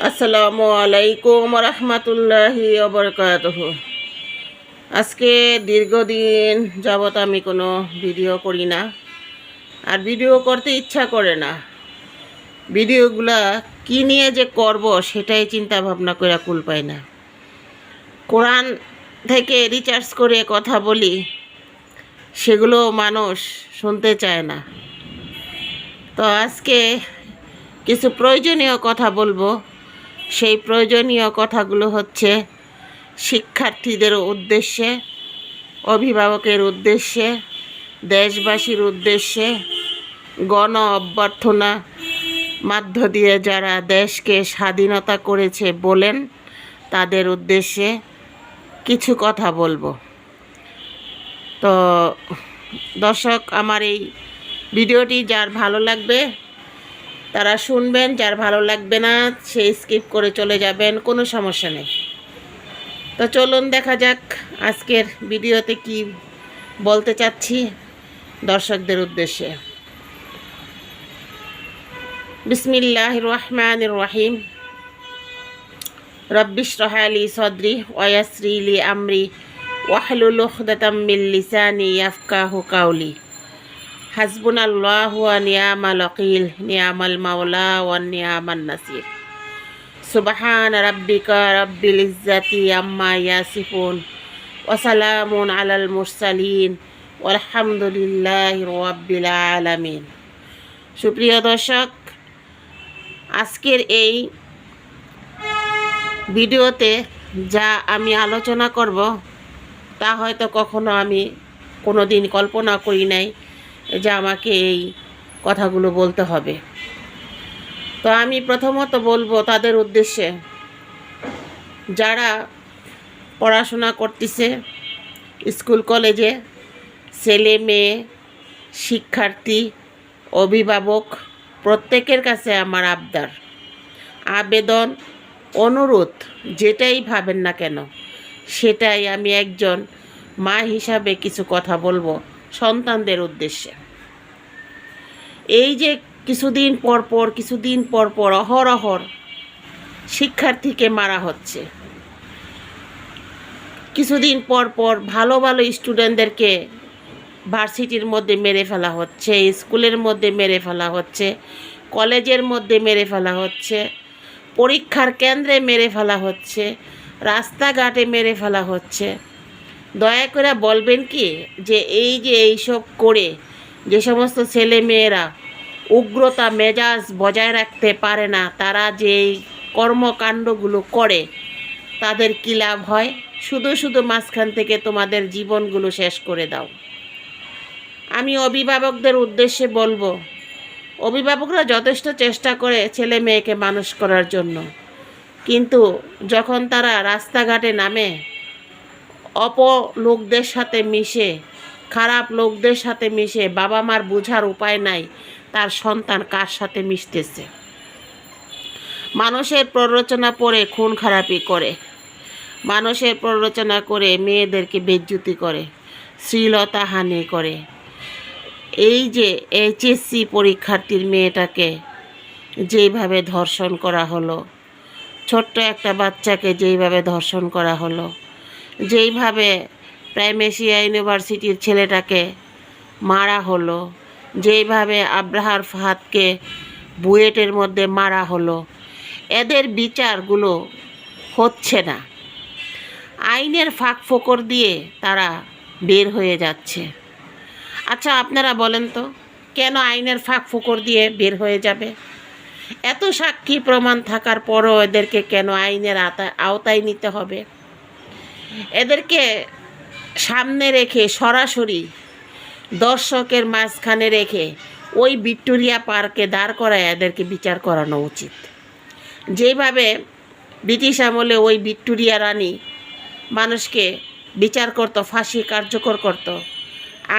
আসসালামু আলাইকুম রহমতুল্লাহি ওবরকাতুহু। আজকে দীর্ঘদিন যাবত আমি কোনো ভিডিও করি না, আর ভিডিও করতে ইচ্ছা করে না। ভিডিওগুলা কি নিয়ে যে করব সেটাই চিন্তা ভাবনা করে কুল পাই না। কোরআন থেকে রিচার্জ করে কথা বলি, সেগুলো মানুষ শুনতে চায় না। তো আজকে কিছু প্রয়োজনীয় কথা বলবো। সেই প্রয়োজনীয় কথাগুলো হচ্ছে শিক্ষার্থীদের উদ্দেশ্যে, অভিভাবকের উদ্দেশ্যে, দেশবাসীর উদ্দেশ্যে, গণ অভ্যর্থনা মধ্য দিয়ে যারা দেশকে স্বাধীনতা করেছে বলেন তাদের উদ্দেশ্যে কিছু কথা বলবো। তো দর্শক, আমার এই ভিডিওটি যার ভালো লাগবে তারা শুনবেন, যার ভালো লাগবে না সে স্কিপ করে চলে যাবেন, কোনো সমস্যা নেই। তো চলুন দেখা যাক আজকের ভিডিওতে কি বলতে চাচ্ছি দর্শকদের উদ্দেশ্যে। বিসমিল্লাহির রহমানির রহিম। রব্বিশ রহলি সদরি ওয়াসরি লি আমরি ওয়াহলুল উকদাতাম মিন লিসানি ইয়াফকাহু কাওলি। হাসবুনাল্লাহু ওয়া নি'মাল ওয়াকিল, নি'মাল মাওলা ওয়া নি'মান নাসির। সুবহান রাব্বিকা রাব্বিল ইজ্জাতি আম্মা ইয়াসিফুন ওয়া সালামুন আলাল মুরসালিন ওয়ালহামদুলিল্লাহি রাব্বিল আলামিন। সুপ্রিয় দর্শক, আজকের এই ভিডিওতে যা আমি আলোচনা করব তা হয়তো কখনো আমি কোনো দিন কল্পনা করি নাই যে আমাকে এই কথাগুলো বলতে হবে। তো আমি প্রথমত বলবো তাদের উদ্দেশ্যে যারা পড়াশোনা করতেছে স্কুল কলেজে, ছেলে মেয়ে, শিক্ষার্থী, অভিভাবক, প্রত্যেকের কাছে আমার আবেদন, অনুরোধ, যেটাই ভাবেন না কেন সেটাই আমি একজন মা হিসাবে কিছু কথা বলবো সন্তানদের উদ্দেশ্যে। এই যে কিছুদিন পর পর অহরহ শিক্ষার্থীকে মারা হচ্ছে, কিছুদিন পর পর ভালো ভালো স্টুডেন্টদেরকে ভার্সিটির মধ্যে মেরে ফেলা হচ্ছে, স্কুলের মধ্যে মেরে ফেলা হচ্ছে, কলেজের মধ্যে মেরে ফেলা হচ্ছে, পরীক্ষার কেন্দ্রে মেরে ফেলা হচ্ছে, রাস্তাঘাটে মেরে ফেলা হচ্ছে। দয়া করে বলবেন কি যে এই যে এইসব করে যে সমস্ত ছেলে মেয়েরা উগ্রতা মেজাজ বজায় রাখতে পারে না, তারা যে এই কর্মকাণ্ডগুলো করে তাদের কী লাভ হয়? শুধু শুধু মাঝখান থেকে তোমাদের জীবনগুলো শেষ করে দাও। আমি অভিভাবকদের উদ্দেশ্যে বলবো, অভিভাবকরা যথেষ্ট চেষ্টা করে ছেলে মেয়েকে মানুষ করার জন্য, কিন্তু যখন তারা রাস্তাঘাটে নামে লোকদের সাথে মিশে, খারাপ লোকদের সাথে মিশে, বাবা মার বোঝার উপায় নাই তার সন্তান কার সাথে মিশতেছে। মানুষের প্ররোচনা পড়ে খুন খারাপি করে, মানুষের প্ররোচনা করে মেয়েদেরকে বেজ্জুতি করে, শ্লীলতাহানি করে। এই যে এইচএসসি পরীক্ষার্থীর মেয়েটাকে যেইভাবে ধর্ষণ করা হলো, ছোট্ট একটা বাচ্চাকে যেইভাবে ধর্ষণ করা হলো, যেইভাবে প্রাইমেশিয়া ইউনিভার্সিটির ছেলেটাকে মারা হলো, যেইভাবে আব্রাহার ফাহাদকে বুয়েটের মধ্যে মারা হলো, এদের বিচারগুলো হচ্ছে না। আইনের ফাঁক ফোকর দিয়ে তারা বের হয়ে যাচ্ছে। আচ্ছা, আপনারা বলেন তো কেন আইনের ফাঁক ফোকর দিয়ে বের হয়ে যাবে? এত সাক্ষী প্রমাণ থাকার পরও এদেরকে কেন আইনের আওতায় নিতে হবে? এদেরকে সামনে রেখে সরাসরি দর্শকের মাঝখানে রেখে ওই ভিক্টোরিয়া পার্কে দাঁড় করায় এদেরকে বিচার করানো উচিত। যেভাবে ব্রিটিশ আমলে ওই ভিক্টোরিয়া রানী মানুষকে বিচার করত, ফাঁসি কার্যকর করত,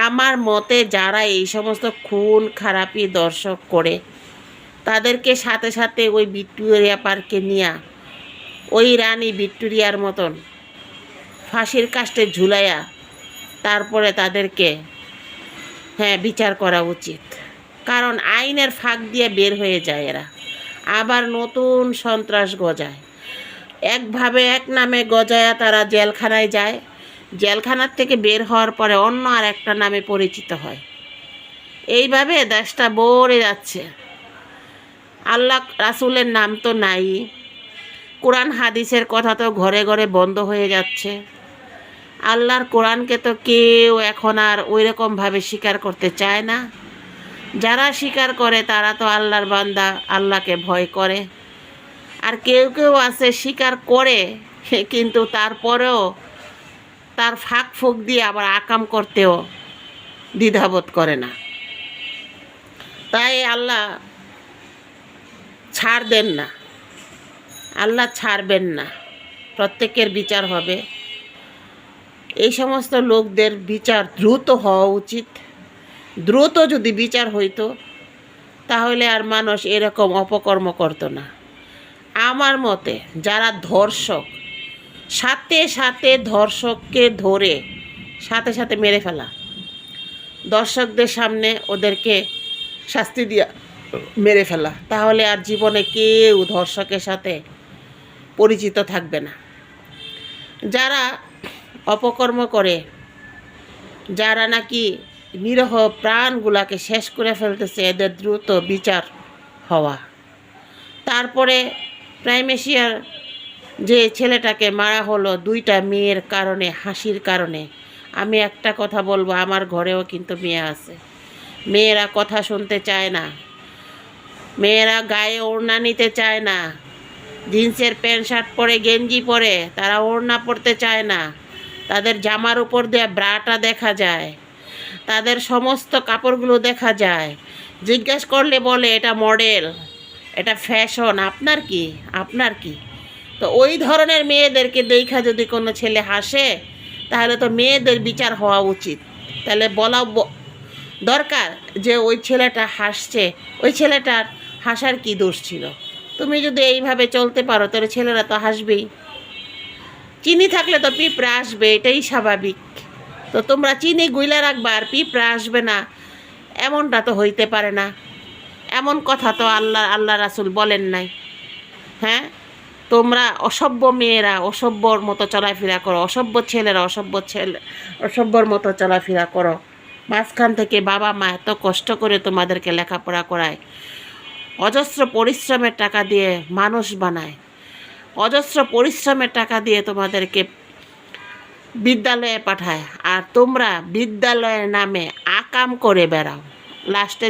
আমার মতে যারা এই সমস্ত খুন খারাপি দর্শক করে তাদেরকে সাথে সাথে ওই ভিক্টোরিয়া পার্কে নিয়ে ওই রানী ভিক্টোরিয়ার মতন ফাঁসির কাস্টে ঝুলাইয়া তারপরে তাদেরকে বিচার করা উচিত। কারণ আইনের ফাঁক দিয়ে বের হয়ে যায় এরা, আবার নতুন সন্ত্রাস গজায়। একভাবে এক নামে গজায়া তারা জেলখানায় যায়, জেলখানার থেকে বের হওয়ার পরে অন্য আর একটা নামে পরিচিত হয়। এইভাবে দেশটা ভরে যাচ্ছে। আল্লাহ রাসূলের নাম তো নাই, কোরআন হাদিসের কথা তো ঘরে ঘরে বন্ধ হয়ে যাচ্ছে। আল্লাহর কোরআনকে তো কেউ এখন আর ওই রকমভাবে স্বীকার করতে চায় না। যারা স্বীকার করে তারা তো আল্লাহর বান্দা, আল্লাহকে ভয় করে। আর কেউ কেউ আছে স্বীকার করে, কিন্তু তারপরেও তার ফাঁক ফুক দিয়ে আবার আকাম করতেও দ্বিধাবোধ করে না। তাই আল্লাহ ছাড় দেন না, আল্লাহ ছাড়বেন না, প্রত্যেকের বিচার হবে। এই সমস্ত লোকদের বিচার দ্রুত হওয়া উচিত। দ্রুত যদি বিচার হইতো তাহলে আর মানুষ এরকম অপকর্ম করতো না। আমার মতে যারা ধর্ষক, সাথে সাথে ধর্ষককে ধরে সাথে সাথে মেরে ফেলা, দর্শকদের সামনে ওদেরকে শাস্তি দিয়া মেরে ফেলা, তাহলে আর জীবনে কেউ ধর্ষকের সাথে পরিচিত থাকবে না। যারা অপকর্ম করে, যারা নাকি নিরহ প্রাণগুলাকে শেষ করে ফেলতেছে, এদের দ্রুত বিচার হওয়া। তারপরে প্রাইমেশিয়ার যে ছেলেটাকে মারা হলো 2টা মেয়ের কারণে, হাসির কারণে, আমি একটা কথা বলবো, আমার ঘরেও কিন্তু মেয়ে আছে। মেয়েরা কথা শুনতে চায় না, মেয়েরা গায়ে ওড়না নিতে চায় না, জিন্সের প্যান্ট শার্ট পরে, গেঞ্জি পরে, তারা ওড়না পরতে চায় না। তাদের জামার উপর দিয়ে ব্রাটা দেখা যায়, তাদের সমস্ত কাপড়গুলো দেখা যায়। জিজ্ঞেস করলে বলে এটা মডেল, এটা ফ্যাশন। আপনার কি, আপনার কি? তো ওই ধরনের মেয়েদেরকে দেখা যদি কোনো ছেলে হাসে, তাহলে তো মেয়েদের বিচার হওয়া উচিত। তাহলে বলা দরকার যে ওই ছেলেটা হাসছে, ওই ছেলেটার হাসার কি দোষ ছিল? তুমি যদি এইভাবে চলতে পারো তাহলে ছেলেরা তো হাসবেই। চিনি থাকলে তো পিঁপড়া আসবে, এটাই স্বাভাবিক। তো তোমরা চিনি গুইলা রাখবা আর পিঁপড়া আসবে না, এমনটা তো হইতে পারে না। এমন কথা তো আল্লাহ রাসূল বলেন নাই। হ্যাঁ, তোমরা অসভ্য মেয়েরা অসভ্যর মতো চলাফেরা করো, অসভ্য ছেলেরা অসভ্যর মতো চলাফেরা করো। মাঝখান থেকে বাবা মা এত কষ্ট করে তোমাদেরকে লেখাপড়া করায়, অজস্র পরিশ্রমের টাকা দিয়ে মানুষ বানায়, অজস্র পরিশ্রমের টাকা দিয়ে তোমাদেরকে বিদ্যালয়ে পাঠায়, আর তোমরা বিদ্যালয়ের নামে আকাম করে বেড়াও। লাস্টে